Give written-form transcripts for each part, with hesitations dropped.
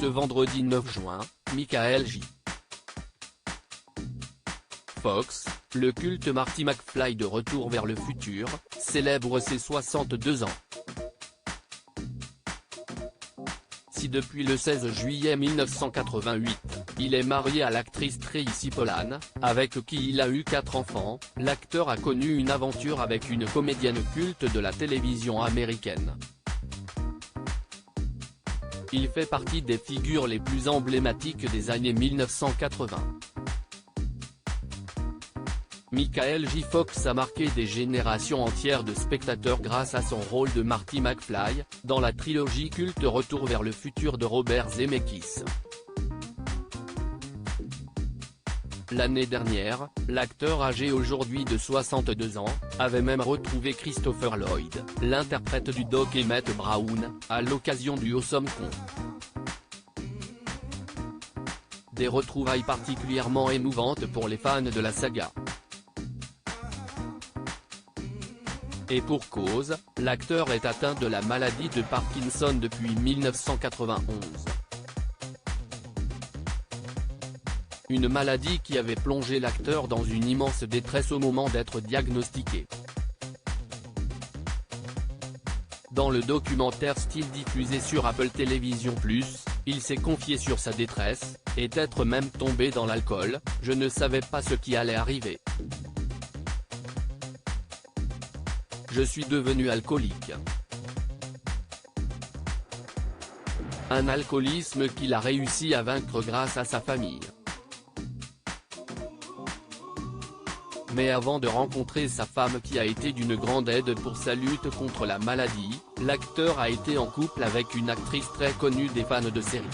ce vendredi 9 juin, Michael J. Fox, le culte Marty McFly de Retour vers le futur, célèbre ses 62 ans. Si depuis le 16 juillet 1988, il est marié à l'actrice Tracy Pollan, avec qui il a eu 4 enfants, l'acteur a connu une aventure avec une comédienne culte de la télévision américaine. Il fait partie des figures les plus emblématiques des années 1980. Michael J. Fox a marqué des générations entières de spectateurs grâce à son rôle de Marty McFly, dans la trilogie culte Retour vers le futur de Robert Zemeckis. L'année dernière, l'acteur âgé aujourd'hui de 62 ans, avait même retrouvé Christopher Lloyd, l'interprète du Doc Emmett Brown, à l'occasion du Awesome Con. Des retrouvailles particulièrement émouvantes pour les fans de la saga. Et pour cause, l'acteur est atteint de la maladie de Parkinson depuis 1991. Une maladie qui avait plongé l'acteur dans une immense détresse au moment d'être diagnostiqué. Dans le documentaire style diffusé sur Apple Television+, il s'est confié sur sa détresse, et être même tombé dans l'alcool, je ne savais pas ce qui allait arriver. Je suis devenu alcoolique. Un alcoolisme qu'il a réussi à vaincre grâce à sa famille. Mais avant de rencontrer sa femme qui a été d'une grande aide pour sa lutte contre la maladie, l'acteur a été en couple avec une actrice très connue des fans de séries.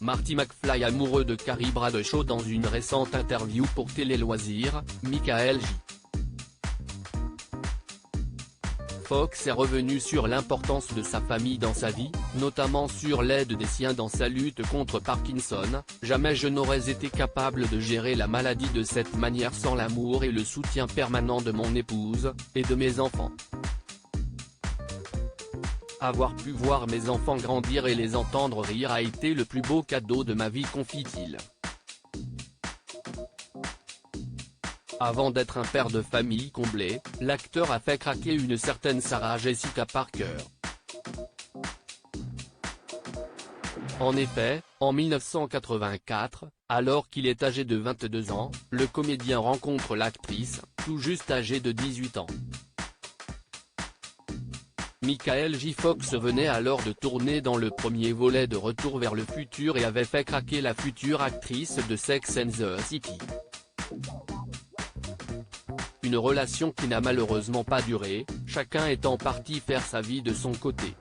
Marty McFly amoureux de Carrie Bradshaw. Dans une récente interview pour Télé Loisirs, Michael J. Fox est revenu sur l'importance de sa famille dans sa vie, notamment sur l'aide des siens dans sa lutte contre Parkinson. Jamais je n'aurais été capable de gérer la maladie de cette manière sans l'amour et le soutien permanent de mon épouse, et de mes enfants. Avoir pu voir mes enfants grandir et les entendre rire a été le plus beau cadeau de ma vie, confie-t-il. Avant d'être un père de famille comblé, l'acteur a fait craquer une certaine Sarah Jessica Parker. En effet, en 1984, alors qu'il est âgé de 22 ans, le comédien rencontre l'actrice, tout juste âgée de 18 ans. Michael J. Fox venait alors de tourner dans le premier volet de Retour vers le futur et avait fait craquer la future actrice de Sex and the City. Une relation qui n'a malheureusement pas duré, chacun étant parti faire sa vie de son côté.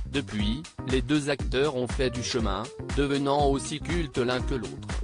Depuis, les deux acteurs ont fait du chemin, devenant aussi cultes l'un que l'autre.